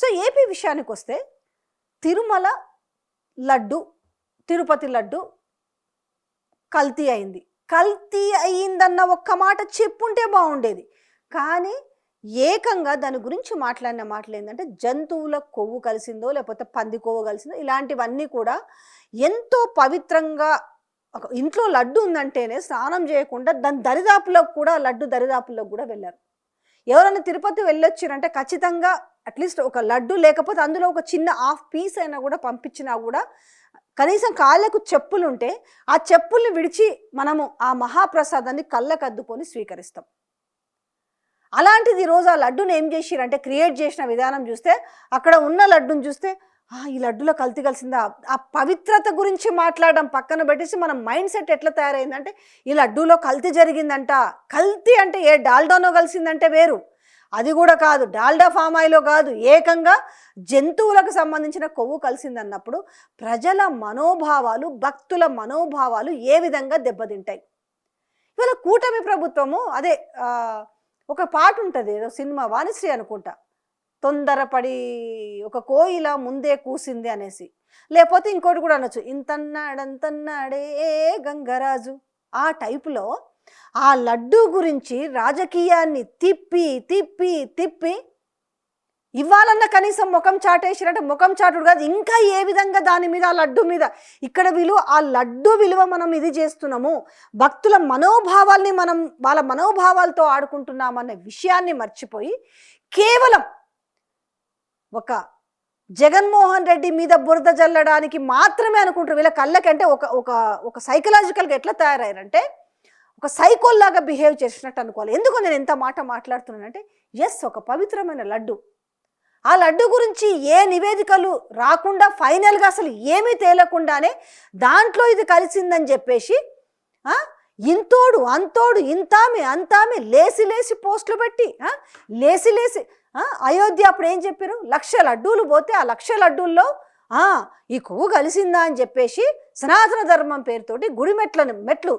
So AP విషయానికి వస్తే తిరుమల లడ్డు, తిరుపతి లడ్డు కల్తీ అయింది. కల్తీ అయ్యిందన్న ఒక్క మాట చెప్పుంటే బాగుండేది. కానీ ఏకంగా దాని గురించి మాట్లాడిన మాటలు ఏంటంటే జంతువుల కొవ్వు కలిసిందో లేకపోతే పంది కొవ్వు కలిసిందో, ఇలాంటివన్నీ కూడా ఎంతో పవిత్రంగా ఒక ఇంట్లో లడ్డు ఉందంటేనే స్నానం చేయకుండా దాని దరిదాపులకు కూడా, లడ్డు దరిదాపులకు కూడా వెళ్ళారు. ఎవరైనా తిరుపతి వెళ్ళొచ్చారంటే ఖచ్చితంగా అట్లీస్ట్ ఒక లడ్డు లేకపోతే అందులో ఒక చిన్న హాఫ్ పీస్ అయినా కూడా పంపించినా కూడా కనీసం కాళ్ళకు చెప్పులు ఉంటే ఆ చెప్పుల్ని విడిచి మనము ఆ మహాప్రసాదాన్ని కళ్ళకు అద్దుకొని స్వీకరిస్తాం. అలాంటిది ఈరోజు ఆ లడ్డును ఏం చేసిరంటే క్రియేట్ చేసిన విధానం చూస్తే, అక్కడ ఉన్న లడ్డును చూస్తే ఈ లడ్డులో కల్తీ కలిసిందా, ఆ పవిత్రత గురించి మాట్లాడడం పక్కన పెట్టేసి మన మైండ్ సెట్ ఎట్లా తయారైందంటే ఈ లడ్డూలో కల్తీ జరిగిందంట. కల్తీ అంటే ఏ డాల్డానో కలిసిందంటే వేరు, అది కూడా కాదు, డాల్డా ఫామ్ ఆయిల్లో కాదు, ఏకంగా జంతువులకు సంబంధించిన కొవ్వు కలిసిందన్నప్పుడు ప్రజల మనోభావాలు, భక్తుల మనోభావాలు ఏ విధంగా దెబ్బతింటాయి. ఇవాళ కూటమి ప్రభుత్వము అదే ఒక పాట ఉంటుంది, ఏదో సినిమా వాణిశ్రీ అనుకుంటా, తొందరపడి ఒక కోయిల ముందే కూసింది అనేసి, లేకపోతే ఇంకోటి కూడా అనొచ్చు, ఇంతన్నాడంతన్నాడే గంగరాజు. ఆ టైపులో ఆ లడ్డు గురించి రాజకీయాన్ని తిప్పి తిప్పి తిప్పి ఇవ్వాలన్న కనీసం ముఖం చాటేసినట్టు, ముఖం చాటుడు కాదు, ఇంకా ఏ విధంగా దాని మీద ఆ లడ్డు మీద ఇక్కడ విలువ, ఆ లడ్డు విలువ మనం ఇది చేస్తున్నాము, భక్తుల మనోభావాల్ని మనం వాళ్ళ మనోభావాలతో ఆడుకుంటున్నామన్న విషయాన్ని మర్చిపోయి కేవలం ఒక జగన్మోహన్ రెడ్డి మీద బురద జల్లడానికి మాత్రమే అనుకుంటారు. వీళ్ళ కళ్ళకంటే ఒక ఒక ఒక సైకలాజికల్గా ఎట్లా తయారయ్యారంటే ఒక సైకోల్లాగా బిహేవ్ చేసినట్టు అనుకోవాలి. ఎందుకు నేను ఎంత మాట మాట్లాడుతున్నానంటే, ఎస్, ఒక పవిత్రమైన లడ్డు, ఆ లడ్డు గురించి ఏ నివేదికలు రాకుండా ఫైనల్గా అసలు ఏమీ తేలకుండానే దాంట్లో ఇది కలిసిందని చెప్పేసి ఇంతోడు అంతోడు ఇంతామి అంతామి లేసి లేసి పోస్టులు పెట్టి లేసి లేసి అయోధ్య అప్పుడు ఏం చెప్పారు, 1,00,000 లడ్డూలు పోతే ఆ 1,00,000 లడ్డూల్లో ఈ కొవ్వు కలిసిందా అని చెప్పేసి సనాతన ధర్మం పేరుతోటి గుడి మెట్లు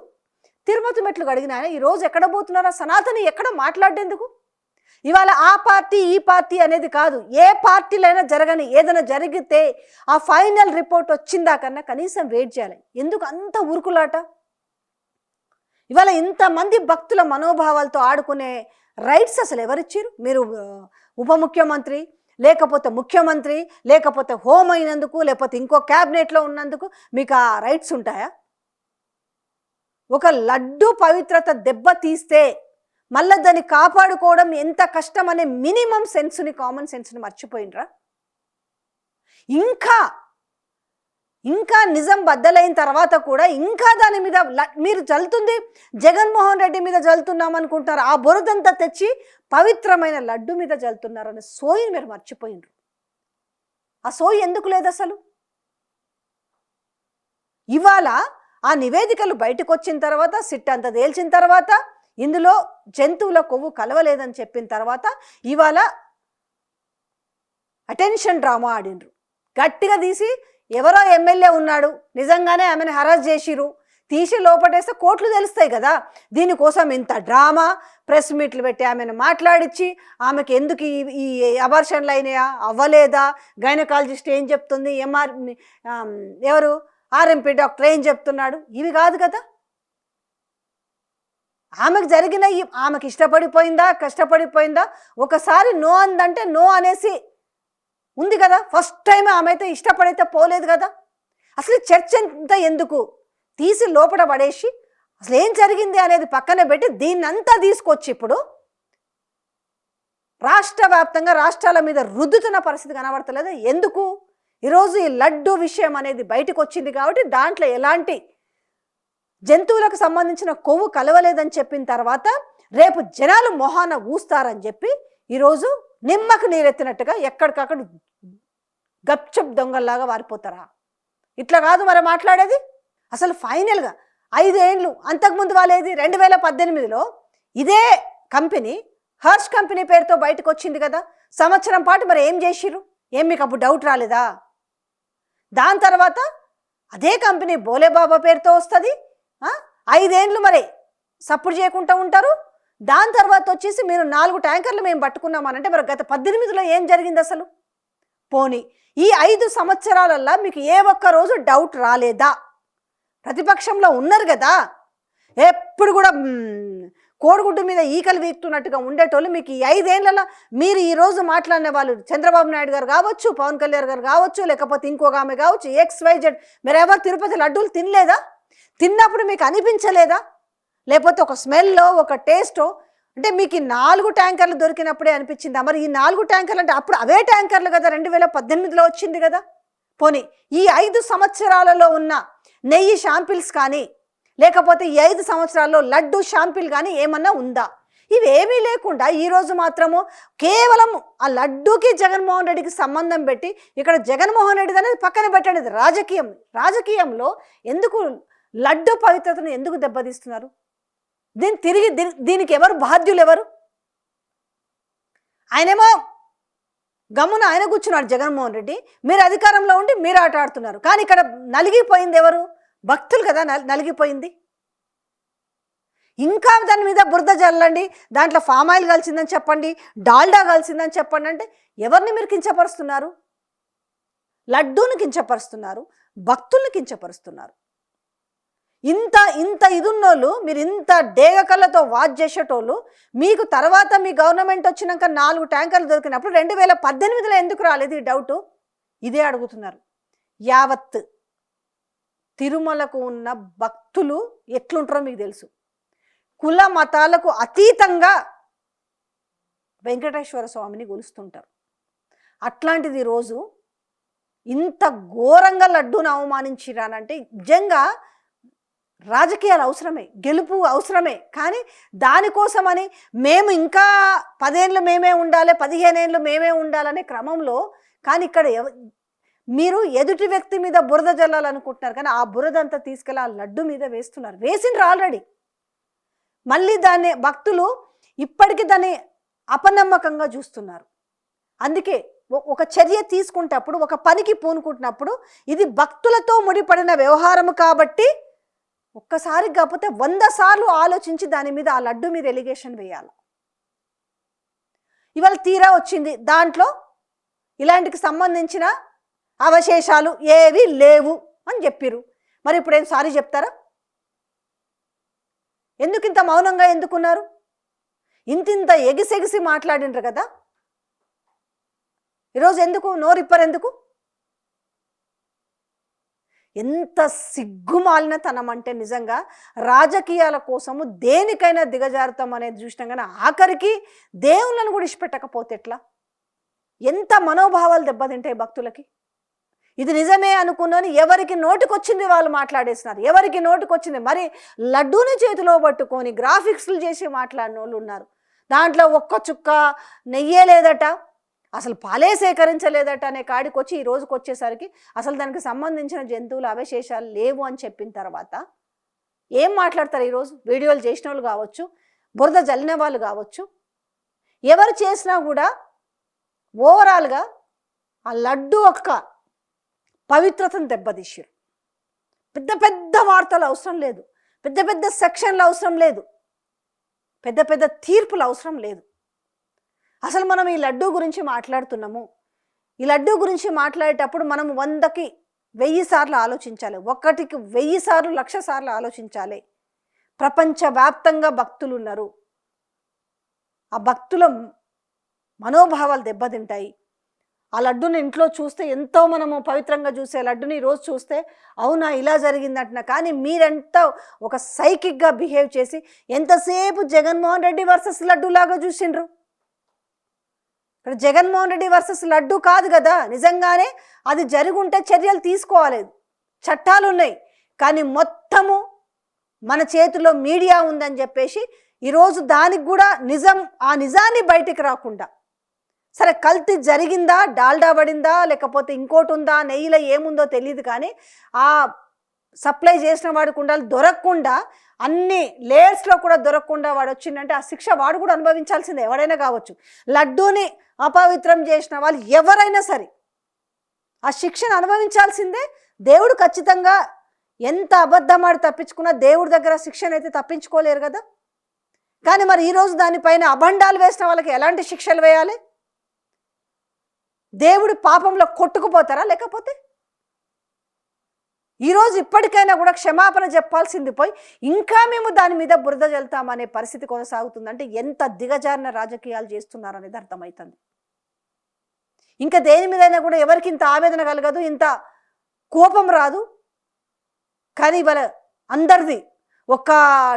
తిరుపతి మెట్లు కడిగిన ఆయన ఈరోజు ఎక్కడ పోతున్నారా, సనాతని ఎక్కడ మాట్లాడేందుకు? ఇవాళ ఆ పార్టీ ఈ పార్టీ అనేది కాదు, ఏ పార్టీలైనా జరగని, ఏదైనా జరిగితే ఆ ఫైనల్ రిపోర్ట్ వచ్చిందాకన్నా కనీసం వెయిట్ చేయాలి. ఎందుకు అంత ఉరుకులాట? ఇవాళ ఇంతమంది భక్తుల మనోభావాలతో ఆడుకునే రైట్స్ అసలు ఎవరిచ్చారు? మీరు ఉప ముఖ్యమంత్రి, లేకపోతే ముఖ్యమంత్రి, లేకపోతే హోమ్ అయినందుకు, లేకపోతే ఇంకో క్యాబినెట్లో ఉన్నందుకు మీకు ఆ రైట్స్ ఉంటాయా? ఒక లడ్డు పవిత్రత దెబ్బ తీస్తే మళ్ళీ దాన్ని కాపాడుకోవడం ఎంత కష్టం అనే మినిమం సెన్స్ని, కామన్ సెన్స్ని మర్చిపోయినరా? ఇంకా నిజం బద్దలైన తర్వాత కూడా ఇంకా దాని మీద మీరు జల్లుతుంది జగన్మోహన్ రెడ్డి మీద జల్లుతున్నాం అనుకుంటారు, ఆ బురదంతా తెచ్చి పవిత్రమైన లడ్డు మీద జల్లుతున్నారనే సోయిని మీరు మర్చిపోయినరు. ఆ సోయి ఎందుకు లేదు అసలు? ఇవాళ ఆ నివేదికలు బయటకు వచ్చిన తర్వాత, సిట్ అంతా తేల్చిన తర్వాత, ఇందులో జంతువుల కొవ్వు కలవలేదని చెప్పిన తర్వాత ఇవాళ అటెన్షన్ డ్రామా ఆడినరు. గట్టిగా తీసి ఎవరో ఎమ్మెల్యే ఉన్నాడు, నిజంగానే ఆమెను హరాస్ చేసిరు, తీసి లోపటేస్తే కోట్లు తెలుస్తాయి కదా. దీనికోసం ఇంత డ్రామా, ప్రెస్ మీట్లు పెట్టి ఆమెను మాట్లాడించి ఆమెకి ఎందుకు ఈ అబార్షన్లు అయినాయా, అవ్వలేదా, గైనకాలజిస్ట్ ఏం చెప్తుంది, ఎవరు ఆర్ఎంపీ డాక్టర్ ఏం చెప్తున్నాడు, ఇవి కాదు కదా. ఆమెకు జరిగిన ఆమెకి ఇష్టపడిపోయిందా, కష్టపడిపోయిందా, ఒకసారి నో అందంటే నో అనేసి ఉంది కదా. ఫస్ట్ టైం ఆమె అయితే ఇష్టపడైతే పోలేదు కదా. అసలు చర్చ ఎంత ఎందుకు, తీసి లోపల పడేసి అసలు ఏం జరిగింది అనేది పక్కన పెట్టి దీన్నంతా తీసుకొచ్చి ఇప్పుడు రాష్ట్ర వ్యాప్తంగా రాష్ట్రాల మీద రుద్దుతున్న పరిస్థితి కనబడతలేదు. ఎందుకు? ఈరోజు ఈ లడ్డు విషయం అనేది బయటకు వచ్చింది కాబట్టి దాంట్లో ఎలాంటి జంతువులకు సంబంధించిన కొవ్వు కలవలేదని చెప్పిన తర్వాత రేపు జనాలు మొహాన ఊస్తారని చెప్పి ఈరోజు నిమ్మకు నీరెత్తినట్టుగా ఎక్కడికక్కడ గప్చప్ దొంగల్లాగా వారిపోతారా? ఇట్లా కాదు మరి మాట్లాడేది. అసలు ఫైనల్గా 5 ఏళ్ళు అంతకుముందు వాళ్ళేది 2018లో ఇదే కంపెనీ హర్ష్ కంపెనీ పేరుతో బయటకు వచ్చింది కదా. సంవత్సరం పాటు మరి ఏం చేసిర్రు? ఏం మీకు అప్పుడు డౌట్ రాలేదా? దాని తర్వాత అదే కంపెనీ బోలేబాబా పేరుతో వస్తుంది, 5 ఏళ్ళు మరి సపోర్ట్ చేయకుండా ఉంటారు. దాని తర్వాత వచ్చేసి మీరు 4 ట్యాంకర్లు మేము పట్టుకున్నామనంటే మరి గత 18లో ఏం జరిగింది అసలు? పోనీ ఈ 5 సంవత్సరాలల్లా మీకు ఏ ఒక్క రోజు డౌట్ రాలేదా? ప్రతిపక్షంలో ఉన్నారు కదా, ఎప్పుడు కూడా కోడిగుడ్డు మీద ఈకలు వీక్తున్నట్టుగా ఉండేటోళ్ళు మీకు ఈ 5 ఏళ్లలో మీరు ఈరోజు మాట్లాడిన వాళ్ళు చంద్రబాబు నాయుడు గారు కావచ్చు, పవన్ కళ్యాణ్ గారు కావచ్చు, లేకపోతే ఇంకొక ఆమె కావచ్చు, XYZ, మీరు ఎవరు తిరుపతి లడ్డూలు తినలేదా? తిన్నప్పుడు మీకు అనిపించలేదా? లేకపోతే ఒక స్మెల్లో, ఒక టేస్టో, అంటే మీకు 4 ట్యాంకర్లు దొరికినప్పుడే అనిపించిందా? మరి ఈ 4 ట్యాంకర్లు అంటే అప్పుడు అవే ట్యాంకర్లు కదా, 2018లో వచ్చింది కదా. పోనీ ఈ 5 సంవత్సరాలలో ఉన్న నెయ్యి షాంపిల్స్ కానీ, లేకపోతే ఈ 5 సంవత్సరాల్లో లడ్డు షాంపిల్ కానీ ఏమన్నా ఉందా? ఇవేమీ లేకుండా ఈరోజు మాత్రము కేవలం ఆ లడ్డూకి జగన్మోహన్ రెడ్డికి సంబంధం పెట్టి, ఇక్కడ జగన్మోహన్ రెడ్డి అనేది పక్కన పెట్టండి, రాజకీయంలో ఎందుకు లడ్డు పవిత్రతను ఎందుకు దెబ్బతీస్తున్నారు? దీనికి ఎవరు బాధ్యులు? ఎవరు? ఆయనేమో గమ్మున ఆయన కూర్చున్నాడు జగన్మోహన్ రెడ్డి, మీరు అధికారంలో ఉండి మీరు ఆట ఆడుతున్నారు. కానీ ఇక్కడ నలిగిపోయింది ఎవరు? భక్తులు కదా నలిగిపోయింది. ఇంకా దాని మీద బురద జల్లండి, దాంట్లో ఫామ్ ఆయిల్ కలిసిందని చెప్పండి, డాల్డా కలిసిందని చెప్పండి అంటే ఎవరిని మీరు కించపరుస్తున్నారు? లడ్డూని కించపరుస్తున్నారు, భక్తుల్ని కించపరుస్తున్నారు. ఇంత ఇదున్నోళ్ళు, మీరు ఇంత డేగకళ్ళతో వాచ్ చేసేటోళ్ళు, మీకు తర్వాత మీ గవర్నమెంట్ వచ్చినాక 4 ట్యాంకర్లు దొరికినప్పుడు 2018లో ఎందుకు రాలేదు ఈ డౌటు? ఇదే అడుగుతున్నారు. యావత్ తిరుమలకు ఉన్న భక్తులు ఎట్లుంటారో మీకు తెలుసు. కుల మతాలకు అతీతంగా వెంకటేశ్వర స్వామిని కొలుస్తుంటారు. అట్లాంటిది రోజు ఇంత ఘోరంగా లడ్డూను అవమానించిరానంటే నిజంగా రాజకీయాలు అవసరమే, గెలుపు అవసరమే. కానీ దానికోసమని మేము ఇంకా 10 ఏళ్ళు మేమే ఉండాలి, 15 ఏళ్ళు మేమే ఉండాలనే క్రమంలో, కానీ ఇక్కడ మీరు ఎదుటి వ్యక్తి మీద బురద జల్లాలనుకుంటున్నారు, కానీ ఆ బురద అంతా తీసుకెళ్ళి ఆ లడ్డు మీద వేస్తున్నారు. వేసిండ్రు ఆల్రెడీ. మళ్ళీ దాన్ని భక్తులు ఇప్పటికీ దాన్ని అపనమ్మకంగా చూస్తున్నారు. అందుకే ఒక చర్య తీసుకుంటప్పుడు, ఒక పనికి పూనుకుంటున్నప్పుడు ఇది భక్తులతో ముడిపడిన వ్యవహారం కాబట్టి ఒక్కసారి కాకపోతే 100 సార్లు ఆలోచించి దాని మీద, ఆ లడ్డు మీద ఎలిగేషన్ వేయాలి. ఇవాళ తీరా వచ్చింది, దాంట్లో ఇలాంటికి సంబంధించిన అవశేషాలు ఏవి లేవు అని చెప్పిరు. మరి ఇప్పుడు ఏం సారీ చెప్తారా? ఎందుకు ఇంత మౌనంగా ఎందుకున్నారు? ఇంత ఎగిసెగిసి మాట్లాడినరు కదా, ఈరోజు ఎందుకు నోరిప్పరెందుకు? ఎంత సిగ్గుమాలినతనం అంటే నిజంగా రాజకీయాల కోసము దేనికైనా దిగజారుతాం అనేది చూసినాం, కానీ ఆఖరికి దేవుళ్ళను కూడా ఇష్టపెట్టకపోతే ఎట్లా? ఎంత మనోభావాలు దెబ్బతింటాయి భక్తులకి. ఇది నిజమే అనుకున్నాను, ఎవరికి నోటికొచ్చింది వాళ్ళు మాట్లాడేస్తున్నారు. ఎవరికి నోటికొచ్చింది మరి లడ్డూని చేతిలో పట్టుకొని గ్రాఫిక్స్లు చేసి మాట్లాడిన వాళ్ళు ఉన్నారు. దాంట్లో ఒక్క చుక్క నెయ్యే లేదట, అసలు పాలే సేకరించలేదట అనే కాడికి వచ్చి ఈ రోజుకి వచ్చేసరికి అసలు దానికి సంబంధించిన జంతువుల అవశేషాలు లేవు అని చెప్పిన తర్వాత ఏం మాట్లాడతారు? ఈరోజు వీడియోలు చేసిన వాళ్ళు కావచ్చు, బురద జల్లిన వాళ్ళు కావచ్చు, ఎవరు చేసినా కూడా ఓవరాల్గా ఆ లడ్డు ఒక్క పవిత్రతను దెబ్బతీశారు. పెద్ద పెద్ద వార్తలు అవసరం లేదు, పెద్ద పెద్ద సెక్షన్లు అవసరం లేదు, పెద్ద పెద్ద తీర్పులు అవసరం లేదు. అసలు మనం ఈ లడ్డూ గురించి మాట్లాడుతున్నాము. ఈ లడ్డూ గురించి మాట్లాడేటప్పుడు మనం 100కి 1000 సార్లు ఆలోచించాలి, 1కి 1000 సార్లు 1,00,000 సార్లు ఆలోచించాలి. ప్రపంచవ్యాప్తంగా భక్తులు ఉన్నారు, ఆ భక్తుల మనోభావాలు దెబ్బతింటాయి. ఆ లడ్డుని ఇంట్లో చూస్తే ఎంతో మనము పవిత్రంగా చూసే లడ్డుని ఈరోజు చూస్తే అవునా ఇలా జరిగిందంటున్నా, కానీ మీరెంత ఒక సైకిక్గా బిహేవ్ చేసి ఎంతసేపు జగన్మోహన్ రెడ్డి వర్సెస్ లడ్డు లాగా చూసిండ్రు. ఇక్కడ జగన్మోహన్ రెడ్డి వర్సెస్ లడ్డు కాదు కదా, నిజంగానే అది జరుగుంటే చర్యలు తీసుకోవాలి, చట్టాలు ఉన్నాయి. కానీ మొత్తము మన చేతిలో మీడియా ఉందని చెప్పేసి ఈరోజు దానికి కూడా ఆ నిజాన్ని బయటికి రాకుండా, సరే కల్తీ జరిగిందా, డాల్డా పడిందా, లేకపోతే ఇంకోటి ఉందా, నెయ్యిలో ఏముందో తెలియదు, కానీ ఆ సప్లై చేసిన వాడికి ఉండాలి, దొరకకుండా అన్ని లేయర్స్లో కూడా దొరకకుండా వాడు వచ్చిందంటే ఆ శిక్ష వాడు కూడా అనుభవించాల్సిందే, ఎవరైనా కావచ్చు. లడ్డూని అపవిత్రం చేసిన వాళ్ళు ఎవరైనా సరే ఆ శిక్షను అనుభవించాల్సిందే. దేవుడు ఖచ్చితంగా ఎంత అబద్ధమాడి తప్పించుకున్నా దేవుడి దగ్గర శిక్షను అయితే తప్పించుకోలేరు కదా. కానీ మరి ఈరోజు దానిపైన అబండాలు వేసిన వాళ్ళకి ఎలాంటి శిక్షలు వేయాలి? దేవుడి పాపంలో కొట్టుకుపోతారా? లేకపోతే ఈరోజు ఇప్పటికైనా కూడా క్షమాపణ చెప్పాల్సింది పోయి ఇంకా మేము దాని మీద బురద జల్తామనే పరిస్థితి కొనసాగుతుందంటే ఎంత దిగజారిన రాజకీయాలు చేస్తున్నారనేది అర్థమవుతుంది. ఇంకా దేని మీదైనా కూడా ఎవరికి ఇంత ఆవేదన కలగదు, ఇంత కోపం రాదు. కానీ ఇవాళ అందరిది ఒక్క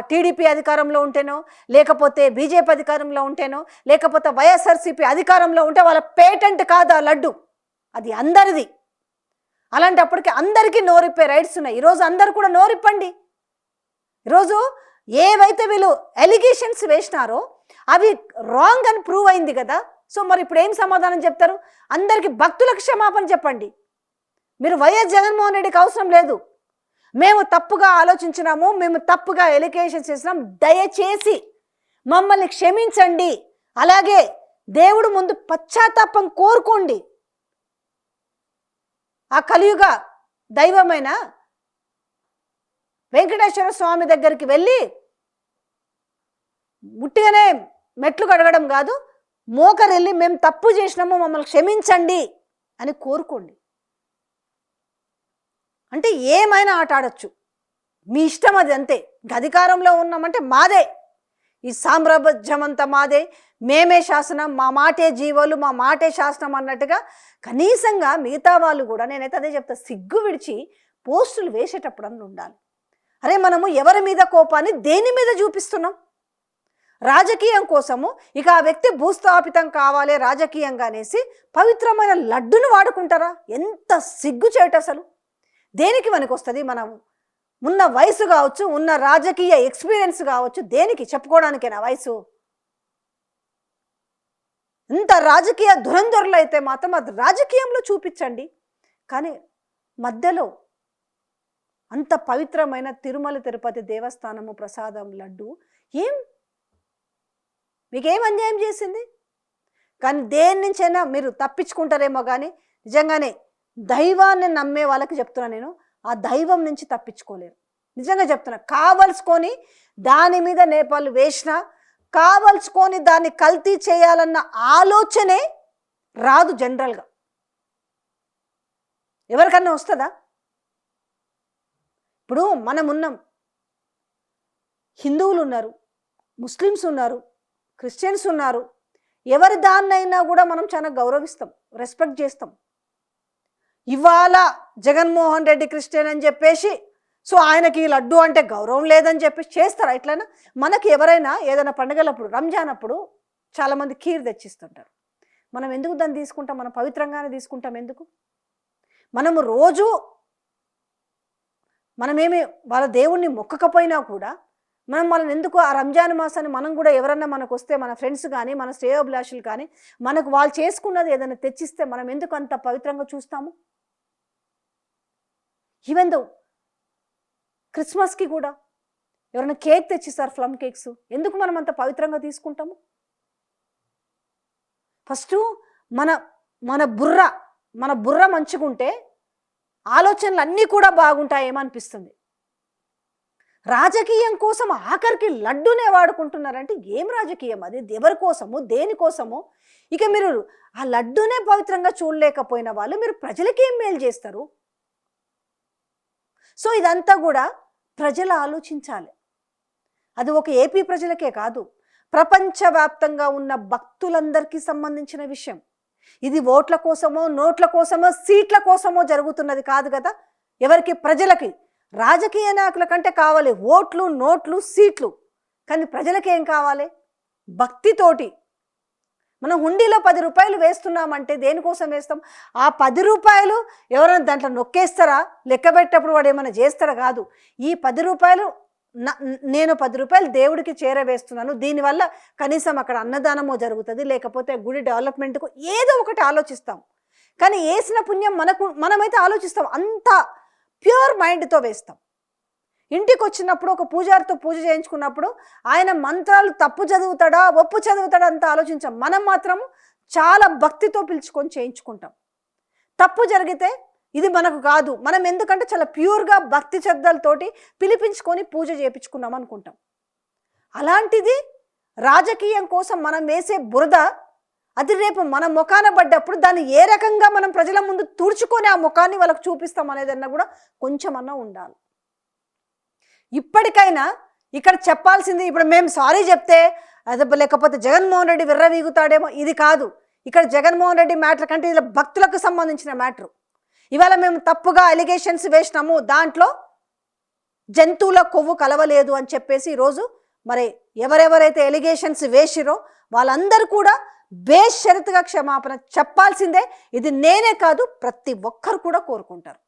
టీడీపీ అధికారంలో ఉంటేనో, లేకపోతే బీజేపీ అధికారంలో ఉంటేనో, లేకపోతే వైఎస్ఆర్సీపీ అధికారంలో ఉంటే వాళ్ళ పేటెంట్ కాదు ఆ లడ్డు, అది అందరిది. అలాంటప్పటికీ అందరికీ నోరిప్పే రైట్స్ ఉన్నాయి. ఈరోజు అందరు కూడా నోరిప్పండి. ఈరోజు ఏవైతే వీళ్ళు ఎలిగేషన్స్ వేసినారో అవి రాంగ్ అని ప్రూవ్ అయింది కదా. సో మరి ఇప్పుడు ఏం సమాధానం చెప్తారు? అందరికీ భక్తులకు క్షమాపణ చెప్పండి. మీరు వైఎస్ జగన్మోహన్ రెడ్డికి అవసరం లేదు. మేము తప్పుగా ఆలోచించినాము, మేము తప్పుగా ఎలిగేషన్స్ చేసినాం, దయచేసి మమ్మల్ని క్షమించండి. అలాగే దేవుడు ముందు పశ్చాత్తాపం కోరుకోండి. ఆ కలియుగ దైవమైన వెంకటేశ్వర స్వామి దగ్గరికి వెళ్ళి ముట్టిగానే మెట్లు కడగడం కాదు, మోకరెళ్ళి మేము తప్పు చేసినాము, మమ్మల్ని క్షమించండి అని కోరుకోండి. అంటే ఏమైనా ఆట ఆడచ్చు, మీ ఇష్టం, అది అంతే. అధికారంలో ఉన్నామంటే మాదే, ఈ సామ్రాజ్యం అంతా మాదే, మేమే శాసనం, మా మాటే జీవులు, మా మాటే శాసనం అన్నట్టుగా కనీసంగా మిగతా వాళ్ళు కూడా, నేనైతే అదే చెప్తా, సిగ్గు విడిచి పోస్టులు వేసేటప్పుడు అన్న ఉండాలి. అరే మనము ఎవరి మీద కోపాన్ని దేని మీద చూపిస్తున్నాం? రాజకీయం కోసము ఇక ఆ వ్యక్తి భూస్థాపితం కావాలి రాజకీయంగా అనేసి పవిత్రమైన లడ్డును వాడుకుంటారా? ఎంత సిగ్గుచేట అసలు. దేనికి మనకు వస్తుంది? మనం ఉన్న వయసు కావచ్చు, ఉన్న రాజకీయ ఎక్స్పీరియన్స్ కావచ్చు, దేనికి చెప్పుకోవడానికేనా వయసు? ఇంత రాజకీయ దురంధరులు అయితే మాత్రం అది రాజకీయంలో చూపించండి. కానీ మధ్యలో అంత పవిత్రమైన తిరుమల తిరుపతి దేవస్థానము ప్రసాదం లడ్డు మీకేం అన్యాయం చేసింది? కానీ దేని నుంచైనా మీరు తప్పించుకుంటారేమో, కానీ నిజంగానే దైవాన్ని నమ్మే వాళ్ళకి చెప్తున్నా నేను, ఆ దైవం నుంచి తప్పించుకోలేరు. నిజంగా చెప్తున్నా. కావలసుకొని దాని మీద నేపాలు వేసినా, కావలసుకొని దాన్ని కల్తీ చేయాలన్న ఆలోచనే రాదు జనరల్గా. ఎవరికన్నా వస్తుందా? ఇప్పుడు మనం ఉన్నాం, హిందువులు ఉన్నారు, ముస్లిమ్స్ ఉన్నారు, క్రిస్టియన్స్ ఉన్నారు. ఎవరి దాన్నైనా కూడా మనం చాలా గౌరవిస్తాం, రెస్పెక్ట్ చేస్తాం. ఇవాళ జగన్మోహన్ రెడ్డి క్రిస్టియన్ అని చెప్పేసి సో ఆయనకి లడ్డు అంటే గౌరవం లేదని చెప్పేసి చేస్తారా? ఇట్లైనా మనకి ఎవరైనా ఏదైనా పండుగలప్పుడు, రంజాన్ అప్పుడు చాలామంది ఖీర్ తెచ్చిస్తుంటారు. మనం ఎందుకు దాన్ని తీసుకుంటాం? మనం పవిత్రంగానే తీసుకుంటాం. ఎందుకు? మనము రోజు మనమేమి వాళ్ళ దేవుణ్ణి మొక్కకపోయినా కూడా మనం వాళ్ళని ఎందుకు ఆ రంజాన్ మాసాన్ని మనం కూడా ఎవరన్నా మనకు వస్తే, మన ఫ్రెండ్స్ కానీ మన శ్రేయోభిలాషులు కానీ మనకు వాళ్ళు చేసుకున్నది ఏదైనా తెచ్చిస్తే మనం ఎందుకు అంత పవిత్రంగా చూస్తాము? ఈవెన్ దో క్రిస్మస్కి కూడా ఎవరైనా కేక్ తెచ్చిస్తారు, ప్లమ్ కేక్స్, ఎందుకు మనం అంత పవిత్రంగా తీసుకుంటాము? ఫస్ట్ మన బుర్ర మంచుకుంటే ఆలోచనలు అన్నీ కూడా బాగుంటాయేమనిపిస్తుంది. రాజకీయం కోసం ఆఖరికి లడ్డునే వాడుకుంటున్నారంటే ఏం రాజకీయం అది? ఎవరి కోసము, దేనికోసము? ఇక మీరు ఆ లడ్డునే పవిత్రంగా చూడలేకపోయిన వాళ్ళు మీరు ప్రజలకి ఏం మేలు చేస్తారు? సో ఇదంతా కూడా ప్రజలు ఆలోచించాలి. అది ఒక ఏపీ ప్రజలకే కాదు, ప్రపంచవ్యాప్తంగా ఉన్న భక్తులందరికీ సంబంధించిన విషయం. ఇది ఓట్ల కోసమో, నోట్ల కోసమో, సీట్ల కోసమో జరుగుతున్నది కాదు కదా. ఎవరికి? ప్రజలకి. రాజకీయ నాయకుల కంటే కావాలి ఓట్లు, నోట్లు, సీట్లు. కానీ ప్రజలకి ఏం కావాలి? భక్తితోటి. మనం హుండీలో 10 రూపాయలు వేస్తున్నామంటే దేనికోసం వేస్తాం? ఆ 10 రూపాయలు ఎవరైనా దాంట్లో నొక్కేస్తారా? లెక్క పెట్టేటప్పుడు వాడు ఏమైనా చేస్తారా? కాదు. ఈ 10 రూపాయలు నేను 10 రూపాయలు దేవుడికి చేరవేస్తున్నాను, దీనివల్ల కనీసం అక్కడ అన్నదానమో జరుగుతుంది, లేకపోతే గుడి డెవలప్మెంట్కు ఏదో ఒకటి ఆలోచిస్తాం. కానీ వేసిన పుణ్యం మనమైతే ఆలోచిస్తాం, అంత ప్యూర్ మైండ్తో వేస్తాం. ఇంటికి వచ్చినప్పుడు ఒక పూజారితో పూజ చేయించుకున్నప్పుడు ఆయన మంత్రాలు తప్పు చదువుతాడా, ఒప్పు చదువుతాడా అంత ఆలోచించాం. మనం మాత్రం చాలా భక్తితో పిలుచుకొని చేయించుకుంటాం. తప్పు జరిగితే ఇది మనకు కాదు, మనం ఎందుకంటే చాలా ప్యూర్గా భక్తి శ్రద్ధలతోటి పిలిపించుకొని పూజ చేయించుకున్నాం అనుకుంటాం. అలాంటిది రాజకీయం కోసం మనం వేసే బురద అది రేపు మన ముఖాన పడ్డప్పుడు దాన్ని ఏ రకంగా మనం ప్రజల ముందు తుడుచుకొని ఆ ముఖాన్ని వాళ్ళకు చూపిస్తాం అనేదన్నా కూడా కొంచెమన్నా ఉండాలి. ఇప్పటికైనా ఇక్కడ చెప్పాల్సింది, ఇప్పుడు మేము సారీ చెప్తే అదే లేకపోతే జగన్మోహన్ రెడ్డి విర్రవీగుతాడేమో, ఇది కాదు. ఇక్కడ జగన్మోహన్ రెడ్డి మ్యాటర్ కంటే ఇది భక్తులకు సంబంధించిన మ్యాటర్. ఇవాళ మేము తప్పుగా అలిగేషన్స్ వేసినాము, దాంట్లో జంతువుల కొవ్వు కలవలేదు అని చెప్పేసి ఈరోజు మరి ఎవరెవరైతే ఎలిగేషన్స్ వేసిరో వాళ్ళందరూ కూడా బేషరతుగా క్షమాపణ చెప్పాల్సిందే. ఇది నేనే కాదు, ప్రతి ఒక్కరు కూడా కోరుకుంటారు.